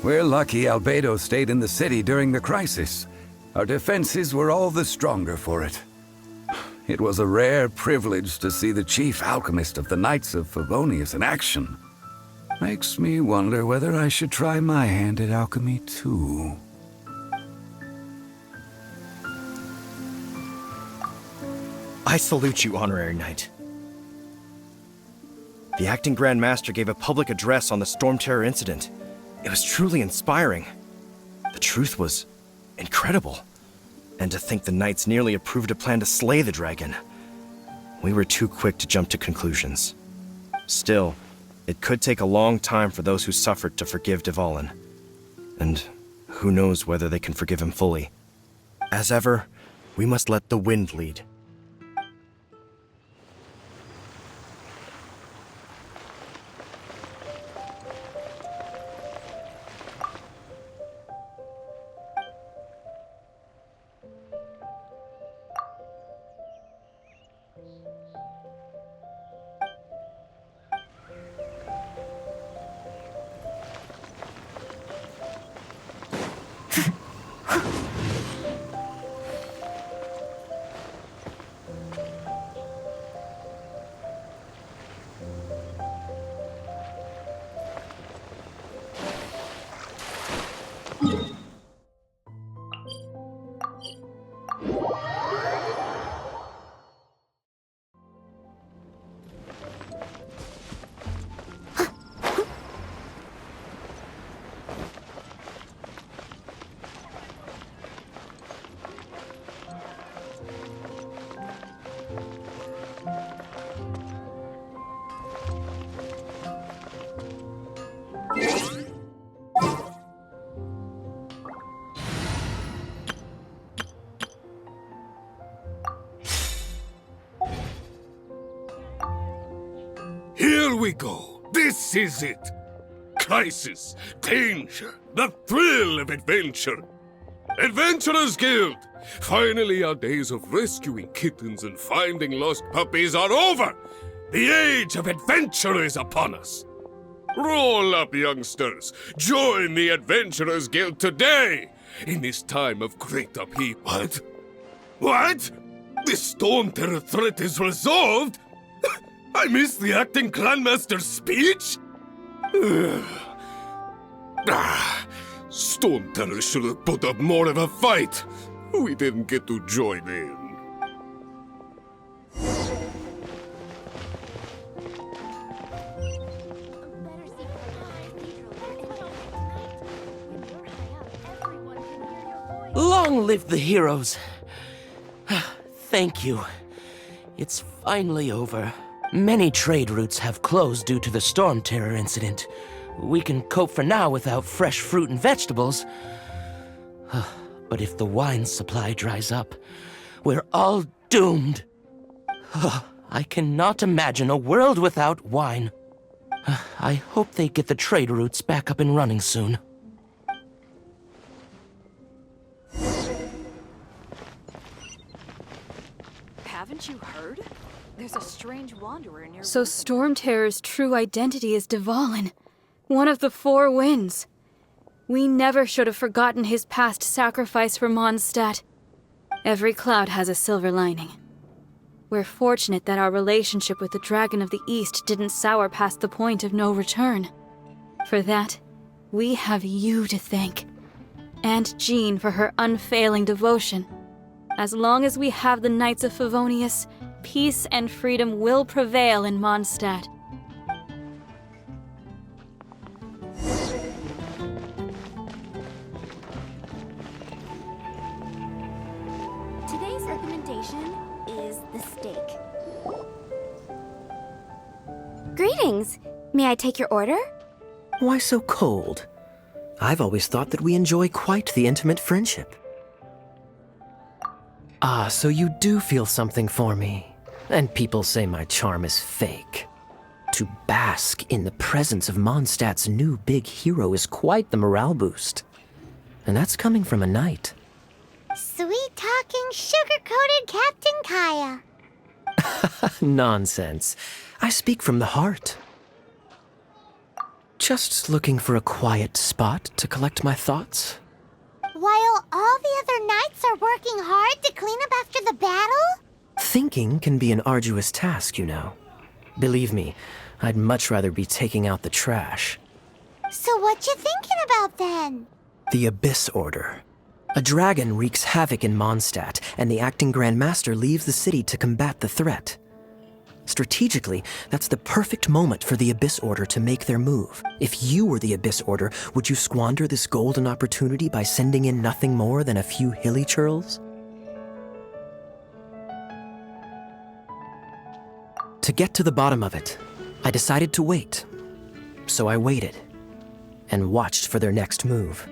We're lucky Albedo stayed in the city during the crisis. Our defenses were all the stronger for it. It was a rare privilege to see the chief alchemist of the Knights of Favonius in action. Makes me wonder whether I should try my hand at alchemy too. I salute you, Honorary Knight. The Acting Grand Master gave a public address on the Storm Terror incident. It was truly inspiring. The truth was incredible. And to think the Knights nearly approved a plan to slay the dragon. We were too quick to jump to conclusions. Still, it could take a long time for those who suffered to forgive Dvalin. And who knows whether they can forgive him fully. As ever, we must let the wind lead. Here we go. This is it. Crisis, danger, the thrill of adventure. Adventurers Guild! Finally, our days of rescuing kittens and finding lost puppies are over! The age of adventure is upon us! Roll up, youngsters! Join the Adventurers Guild today! In this time of great upheaval. What? What? The Storm Terror threat is resolved? I missed the Acting Grandmaster's speech? Storm Terror should have put up more of a fight. We didn't get to join in. Long live the heroes! Thank you. It's finally over. Many trade routes have closed due to the Storm Terror incident. We can cope for now without fresh fruit and vegetables. But if the wine supply dries up, we're all doomed. I cannot imagine a world without wine. I hope they get the trade routes back up and running soon. Haven't you heard? There's a strange wanderer near. So Storm Terror's true identity is Dvalin, one of the Four Winds. We never should have forgotten his past sacrifice for Mondstadt. Every cloud has a silver lining. We're fortunate that our relationship with the Dragon of the East didn't sour past the point of no return. For that, we have you to thank. And Jean for her unfailing devotion. As long as we have the Knights of Favonius, peace and freedom will prevail in Mondstadt. Today's recommendation is the steak. Greetings! May I take your order? Why so cold? I've always thought that we enjoy quite the intimate friendship. Ah, so you do feel something for me. And people say my charm is fake. To bask in the presence of Mondstadt's new big hero is quite the morale boost. And that's coming from a knight. Sweet-talking, sugar-coated Captain Kaya. Nonsense. I speak from the heart. Just looking for a quiet spot to collect my thoughts. While all the other knights are working hard to clean up after the battle? Thinking can be an arduous task, you know. Believe me, I'd much rather be taking out the trash. So what you thinking about then? The Abyss Order. A dragon wreaks havoc in Mondstadt, and the acting Grand Master leaves the city to combat the threat. Strategically, that's the perfect moment for the Abyss Order to make their move. If you were the Abyss Order, would you squander this golden opportunity by sending in nothing more than a few hilly churls? To get to the bottom of it, I decided to wait. So I waited, and watched for their next move.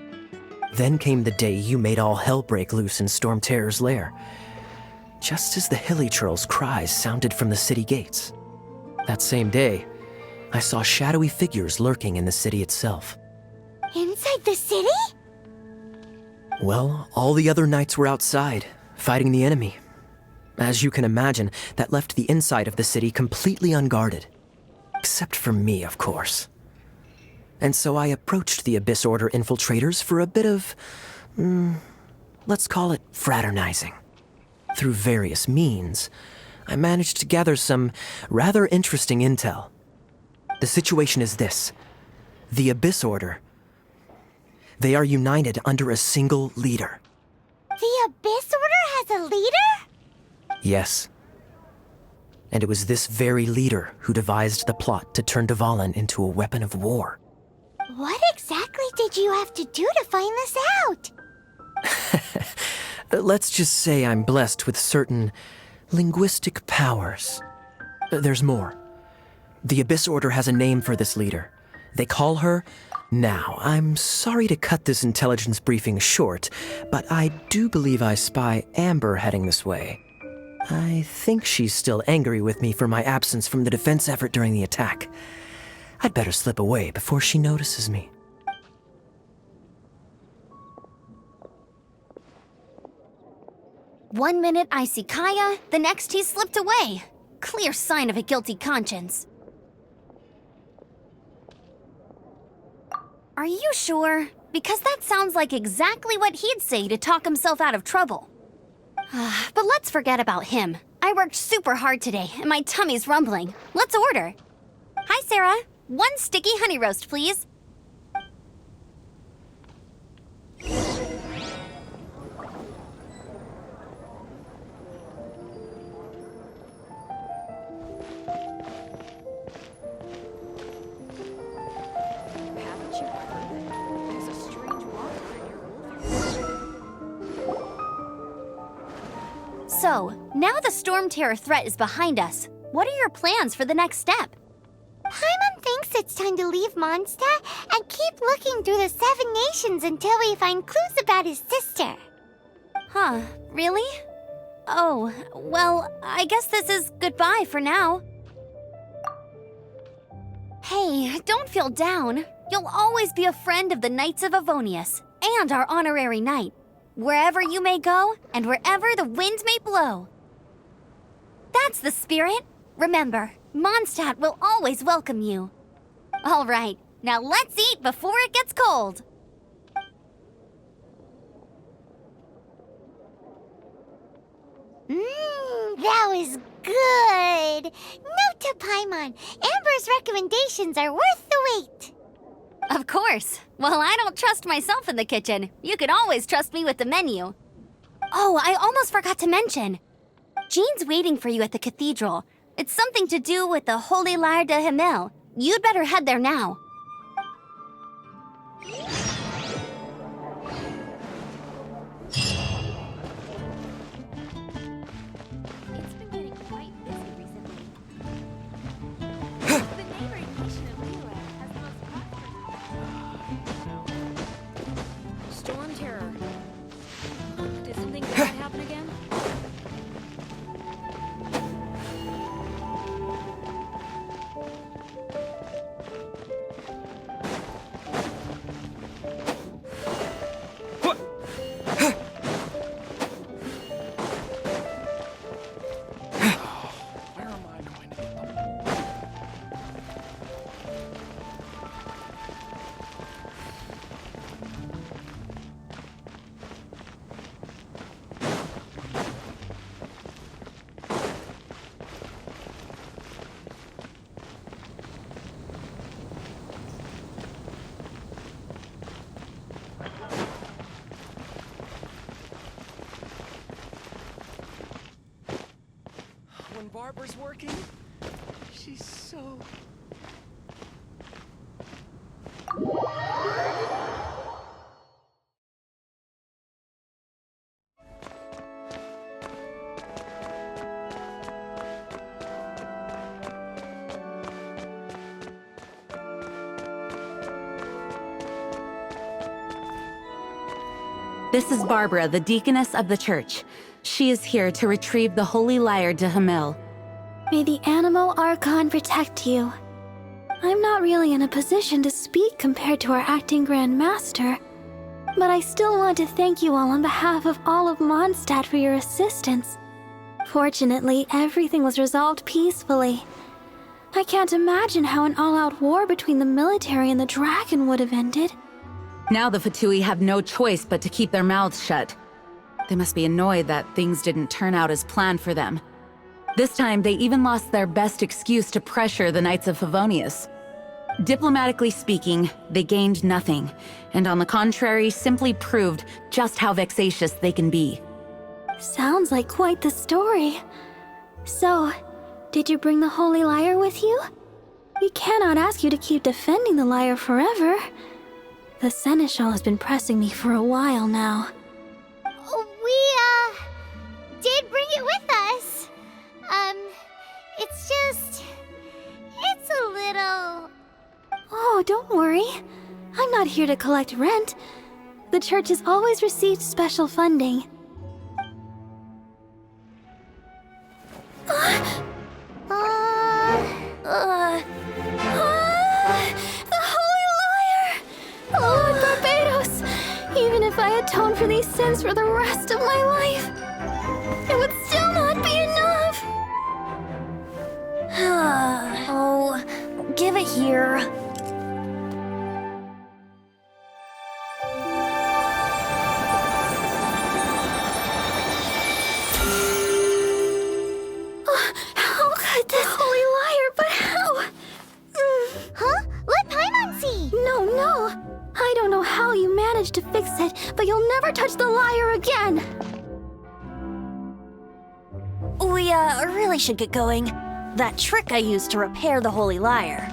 Then came the day you made all hell break loose in Storm Terror's lair, just as the hilly churl's cries sounded from the city gates. That same day, I saw shadowy figures lurking in the city itself. Inside the city? Well, all the other knights were outside, fighting the enemy. As you can imagine, that left the inside of the city completely unguarded. Except for me, of course. And so I approached the Abyss Order infiltrators for a bit of, let's call it fraternizing. Through various means, I managed to gather some rather interesting intel. The situation is this. The Abyss Order, they are united under a single leader. The Abyss Order has a leader? Yes. And it was this very leader who devised the plot to turn Dvalin into a weapon of war. What exactly did you have to do to find this out? Let's just say I'm blessed with certain linguistic powers. There's more. The Abyss Order has a name for this leader. They call her... Now, I'm sorry to cut this intelligence briefing short, but I do believe I spy Amber heading this way. I think she's still angry with me for my absence from the defense effort during the attack. I'd better slip away before she notices me. One minute I see Kaya, the next he slipped away. Clear sign of a guilty conscience. Are you sure? Because that sounds like exactly what he'd say to talk himself out of trouble. But let's forget about him. I worked super hard today, and my tummy's rumbling. Let's order. Hi, Sarah. 1 sticky honey roast, please. Haven't you heard? There's a strange water in your wolf. So, now the Storm Terror threat is behind us. What are your plans for the next step? Paimon thinks it's time to leave Mondstadt and keep looking through the 7 nations until we find clues about his sister. Huh, really? Oh, well, I guess this is goodbye for now. Hey, don't feel down. You'll always be a friend of the Knights of Avonius, and our honorary knight. Wherever you may go, and wherever the wind may blow. That's the spirit. Remember, Mondstadt will always welcome you. All right, now let's eat before it gets cold. That was good. Note to Paimon, Amber's recommendations are worth the wait. Of course. Well, I don't trust myself in the kitchen. You can always trust me with the menu. Oh, I almost forgot to mention. Jean's waiting for you at the cathedral. It's something to do with the Holy Lyre de Himmel. You'd better head there now. It's been getting quite busy recently. The neighboring nation of Liyue has the most prosperous. Storm Terror. Did something bad happen again? Barbara's working? She's so... This is Barbara, the deaconess of the church. She is here to retrieve the holy lyre to Hamil. May the Animal Archon protect you. I'm not really in a position to speak compared to our acting Grand Master, but I still want to thank you all on behalf of all of Mondstadt for your assistance. Fortunately, everything was resolved peacefully. I can't imagine how an all-out war between the military and the dragon would have ended. Now the Fatui have no choice but to keep their mouths shut. They must be annoyed that things didn't turn out as planned for them. This time, they even lost their best excuse to pressure the Knights of Favonius. Diplomatically speaking, they gained nothing, and on the contrary, simply proved just how vexatious they can be. Sounds like quite the story. So, did you bring the holy lyre with you? We cannot ask you to keep defending the lyre forever. The Seneschal has been pressing me for a while now. We, did bring it with us. It's a little... Oh, don't worry. I'm not here to collect rent. The church has always received special funding. The Holy Lyre! Lord Barbados! Even if I atone for these sins for the rest of my life, it would still not be enough! Oh, give it here. How could this Holy Lyre, but how? Huh? Let Paimon see! No. I don't know how you managed to fix it, but you'll never touch the lyre again! We, really should get going. That trick I used to repair the holy lyre.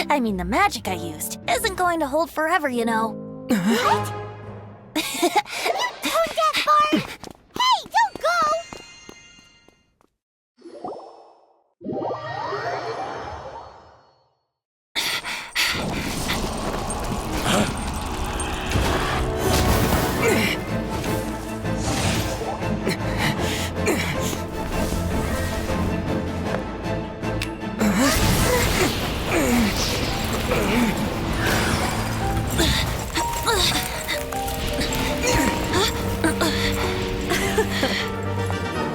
I mean, the magic I used isn't going to hold forever, you know. What? You tone-deaf bard! Hey, don't go!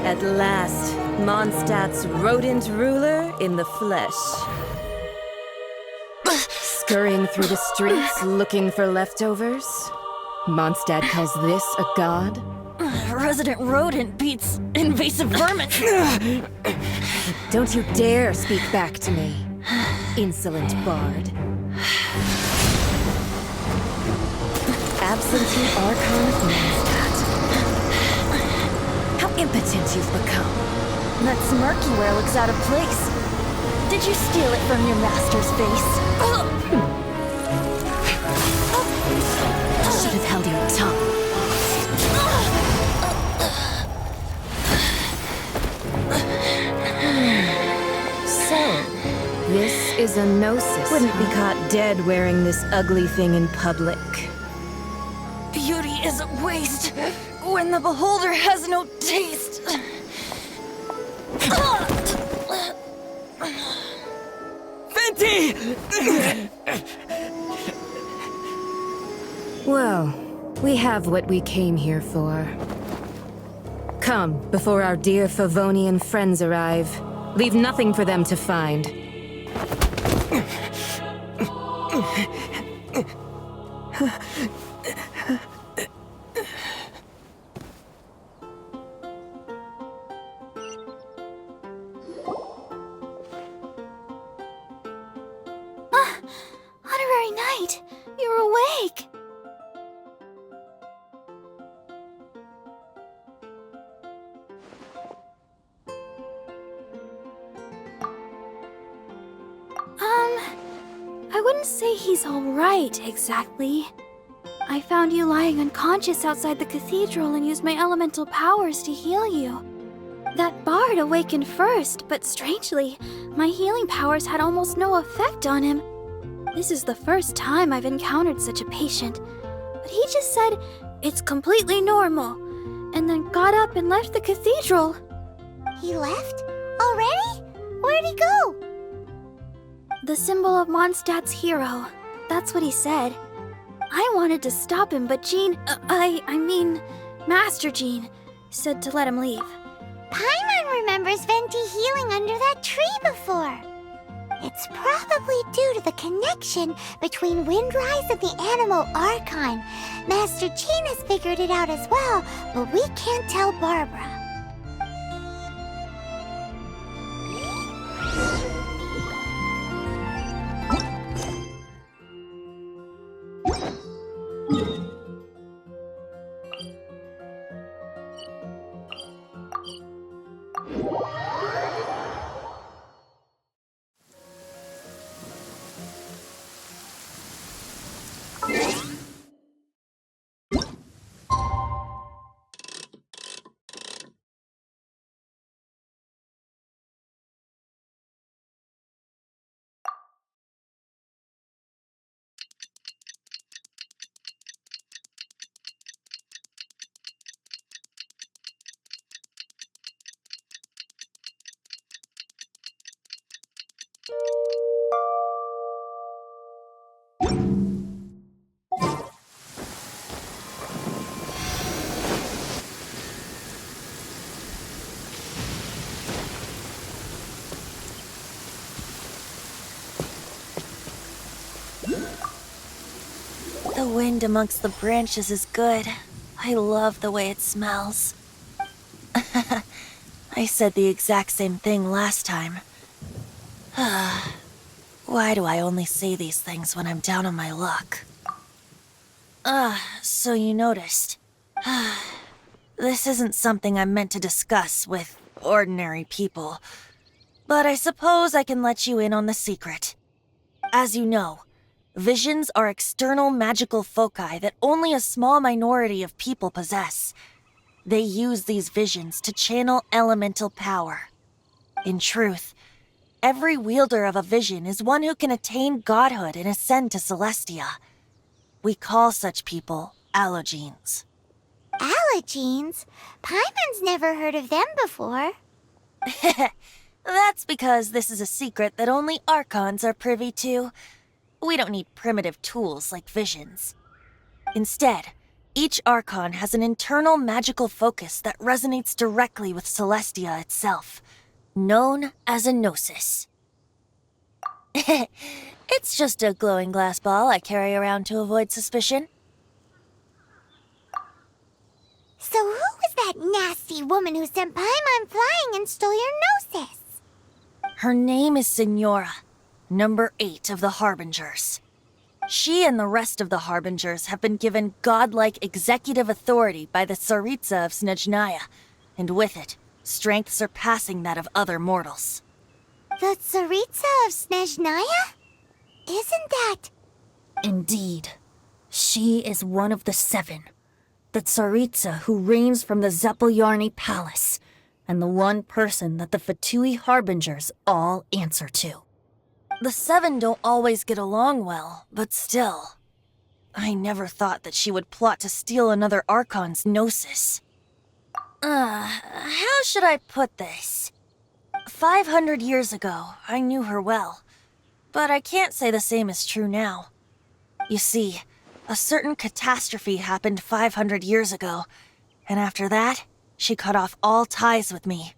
At last, Mondstadt's rodent ruler in the flesh. Scurrying through the streets looking for leftovers? Mondstadt calls this a god? Resident rodent beats invasive vermin. Don't you dare speak back to me, insolent bard. Absentee Archon of Mondstadt. How impotent you've become. That smirk you wear looks out of place. Did you steal it from your master's face? Should have held your tongue. So, this is a gnosis. Wouldn't be caught dead wearing this ugly thing in public. Beauty is a waste when the beholder has no taste. Fenty! Well, we have what we came here for. Come, before our dear Favonian friends arrive. Leave nothing for them to find. Honorary Knight, you're awake! I wouldn't say he's alright, exactly. I found you lying unconscious outside the cathedral and used my elemental powers to heal you. That bard awakened first, but strangely, my healing powers had almost no effect on him. This is the first time I've encountered such a patient, but he just said it's completely normal, and then got up and left the cathedral. He left? Already? Where'd he go? The symbol of Mondstadt's hero. That's what he said. I wanted to stop him, but Master Jean, said to let him leave. Paimon remembers Venti healing under that tree before. It's probably due to the connection between Windrise and the Animal Archon. Master Jean has figured it out as well, but we can't tell Barbara. The wind amongst the branches is good. I love the way it smells. I said the exact same thing last time. Why do I only say these things when I'm down on my luck? So you noticed. This isn't something I'm meant to discuss with ordinary people, but I suppose I can let you in on the secret. As you know, visions are external magical foci that only a small minority of people possess. They use these visions to channel elemental power. In truth, every wielder of a vision is one who can attain godhood and ascend to Celestia. We call such people allogenes. Allogenes? Paimon's never heard of them before. That's because this is a secret that only Archons are privy to. We don't need primitive tools like visions. Instead, each Archon has an internal magical focus that resonates directly with Celestia itself, known as a gnosis. It's just a glowing glass ball I carry around to avoid suspicion. So who was that nasty woman who sent Paimon flying and stole your gnosis? Her name is Signora, number 8 of the Harbingers. She and the rest of the Harbingers have been given godlike executive authority by the Tsaritsa of Snezhnaya, and with it, strength surpassing that of other mortals. The Tsaritsa of Snezhnaya? Isn't that... Indeed. She is one of the 7. The Tsaritsa who reigns from the Zepelyarny Palace, and the one person that the Fatui Harbingers all answer to. The 7 don't always get along well, but still. I never thought that she would plot to steal another Archon's gnosis. How should I put this? 500 years ago, I knew her well, but I can't say the same is true now. You see, a certain catastrophe happened 500 years ago, and after that, she cut off all ties with me.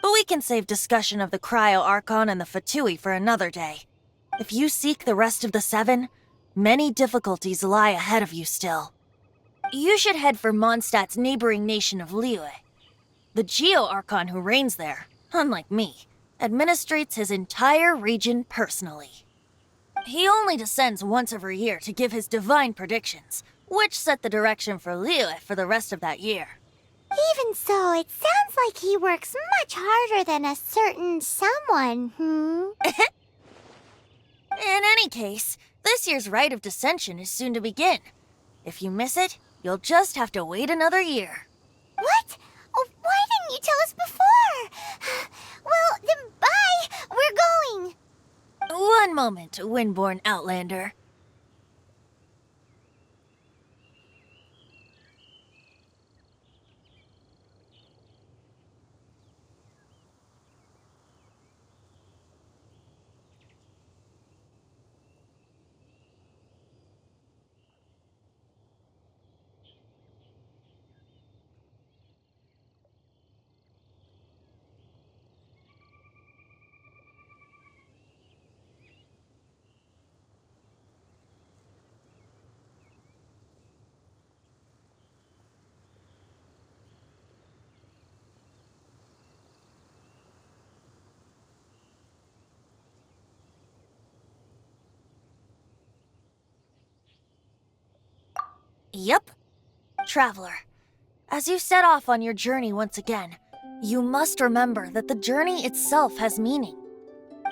But we can save discussion of the Cryo Archon and the Fatui for another day. If you seek the rest of the 7, many difficulties lie ahead of you still. You should head for Mondstadt's neighboring nation of Liyue. The Geo Archon who reigns there, unlike me, administrates his entire region personally. He only descends once every year to give his divine predictions, which set the direction for Liyue for the rest of that year. Even so, it sounds like he works much harder than a certain someone, In any case, this year's Rite of Descension is soon to begin. If you miss it, you'll just have to wait another year. What? Oh, why didn't you tell us before? Well, then bye! We're going! One moment, Windborn Outlander. Yep. Traveler, as you set off on your journey once again, you must remember that the journey itself has meaning.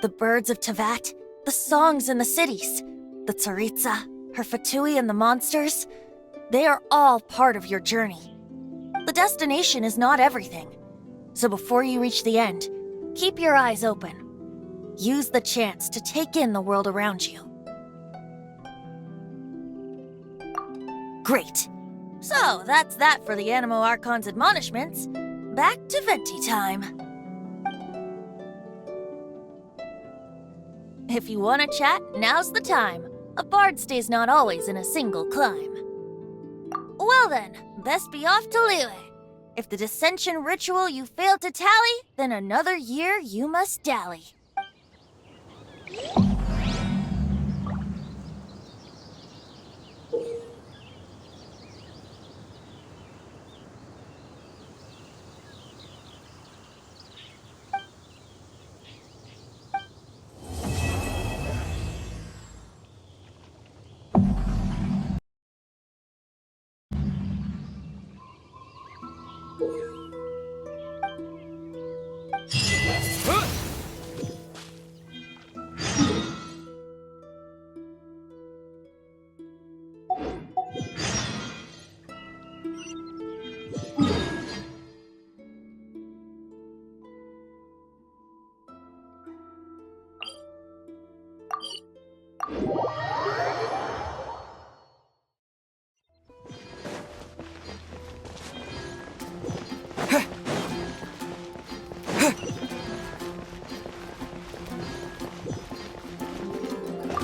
The birds of Tevat, the songs in the cities, the Tsaritsa, her Fatui and the monsters, they are all part of your journey. The destination is not everything, so before you reach the end, keep your eyes open. Use the chance to take in the world around you. Great. So, that's that for the Animo Archon's admonishments. Back to Venti time. If you want to chat, now's the time. A bard stays not always in a single climb. Well then, best be off to Liyue. If the dissension ritual you failed to tally, then another year you must dally.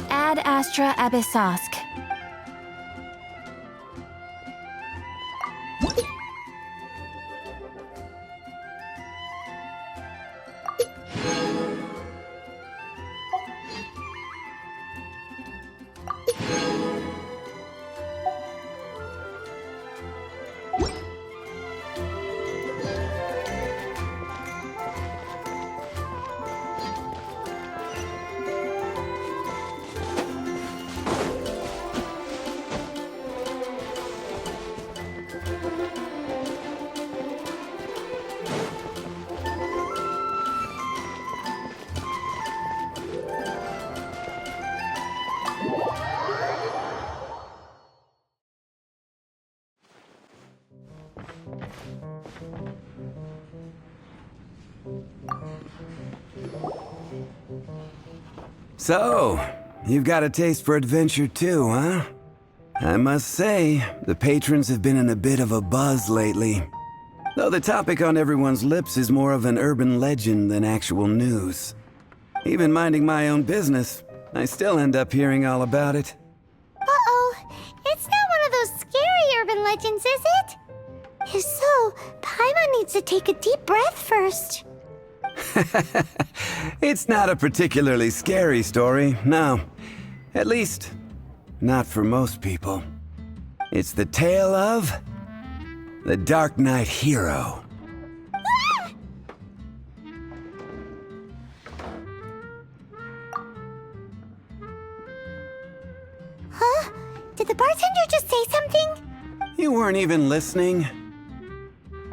Ad Astra Abyssosk. So, you've got a taste for adventure too, huh? I must say, the patrons have been in a bit of a buzz lately. Though the topic on everyone's lips is more of an urban legend than actual news. Even minding my own business, I still end up hearing all about it. Uh-oh. It's not one of those scary urban legends, is it? If so, Paimon needs to take a deep breath first. It's not a particularly scary story, no. At least, not for most people. It's the tale of the Dark Knight hero. Huh? Did the bartender just say something? You weren't even listening.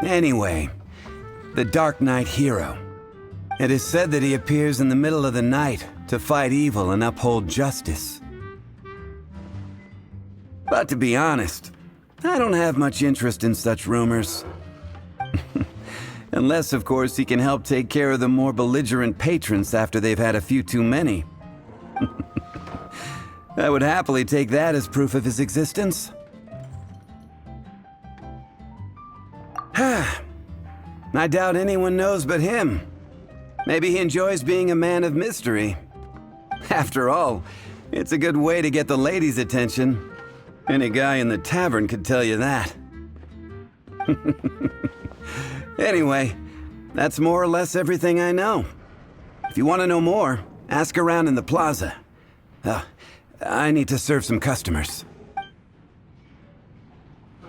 Anyway, the Dark Knight hero. It is said that he appears in the middle of the night to fight evil and uphold justice. But to be honest, I don't have much interest in such rumors. Unless, of course, he can help take care of the more belligerent patrons after they've had a few too many. I would happily take that as proof of his existence. I doubt anyone knows but him. Maybe he enjoys being a man of mystery. After all, it's a good way to get the ladies' attention. Any guy in the tavern could tell you that. Anyway, that's more or less everything I know. If you want to know more, ask around in the plaza. I need to serve some customers.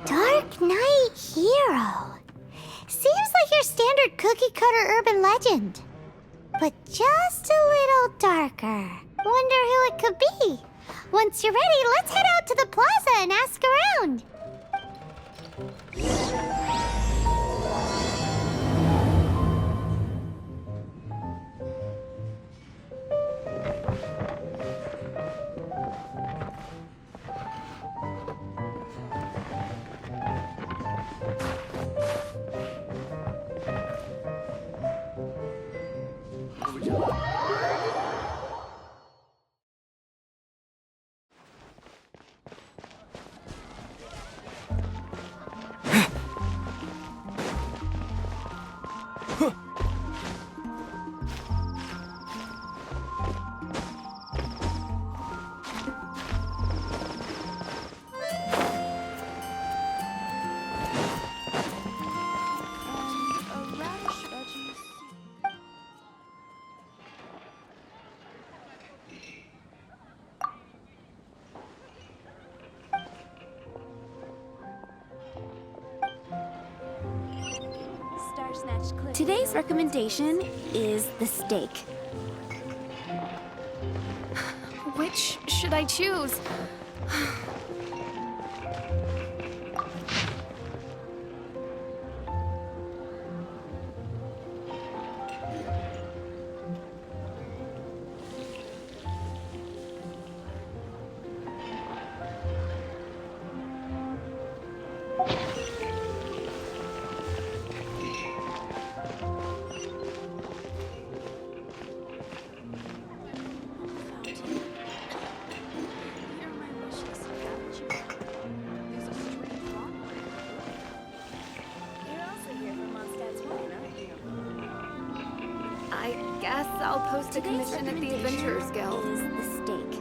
Dark Knight Hero. Seems like your standard cookie-cutter urban legend. But just a little darker. Wonder who it could be. Once you're ready, let's head out to the plaza and ask around. Today's recommendation is the steak. Which should I choose? I guess I'll post a commission at the Adventurers Guild. Is the steak.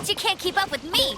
Bet you can't keep up with me!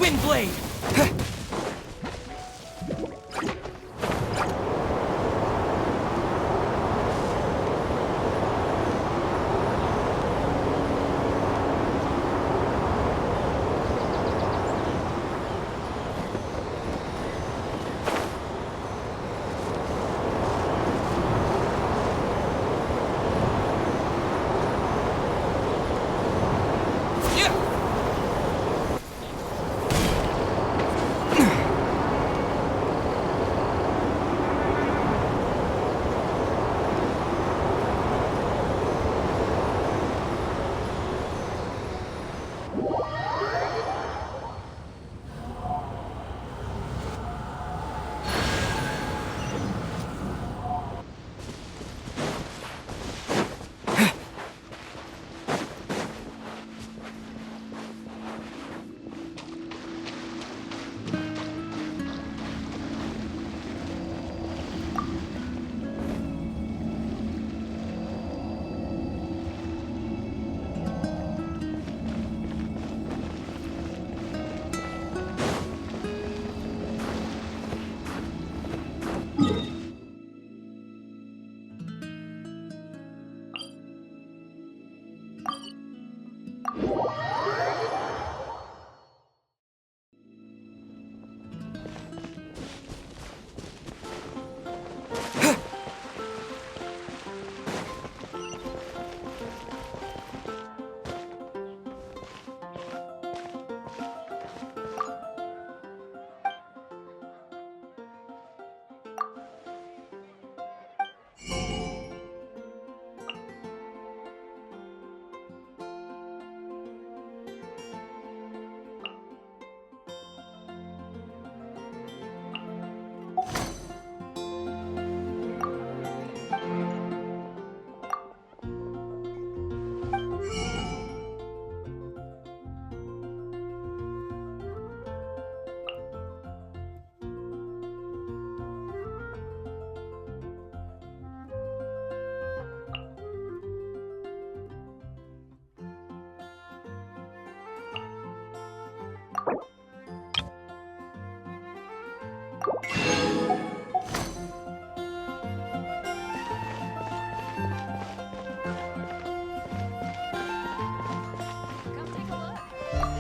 Windblade!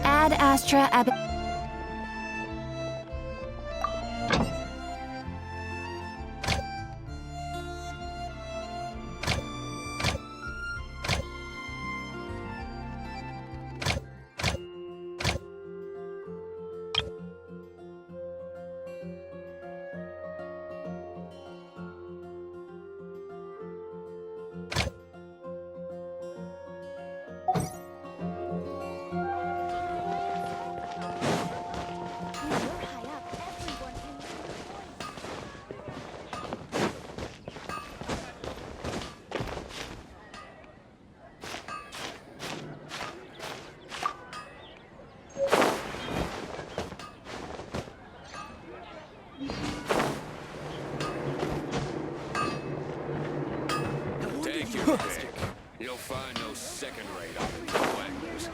Ad Astra Ab. Take your pick. You'll find no second-rate wanglers.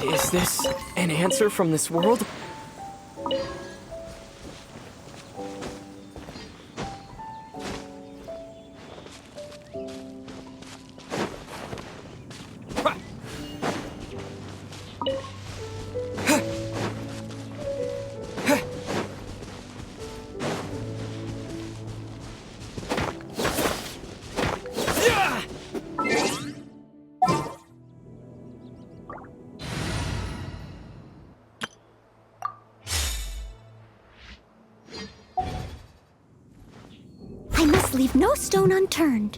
Is this an answer from this world? I must leave no stone unturned.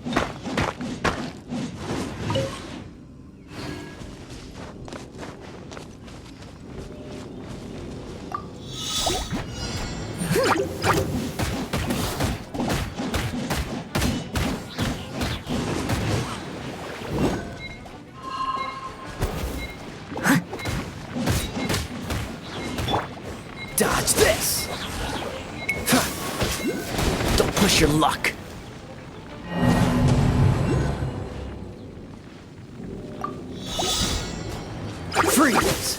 Dodge this! Don't push your luck. Freeze!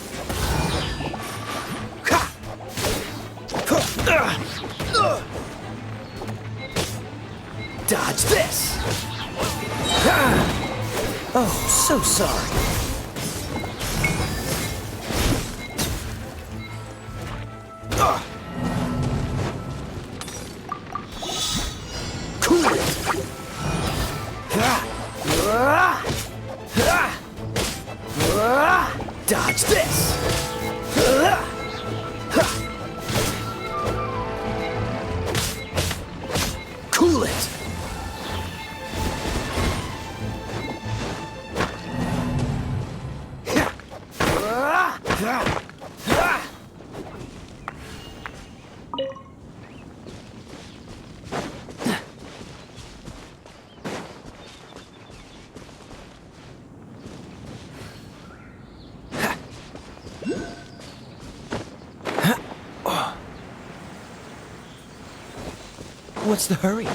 Dodge this! Oh, so sorry. Dodge this! Cool it! What's the hurry?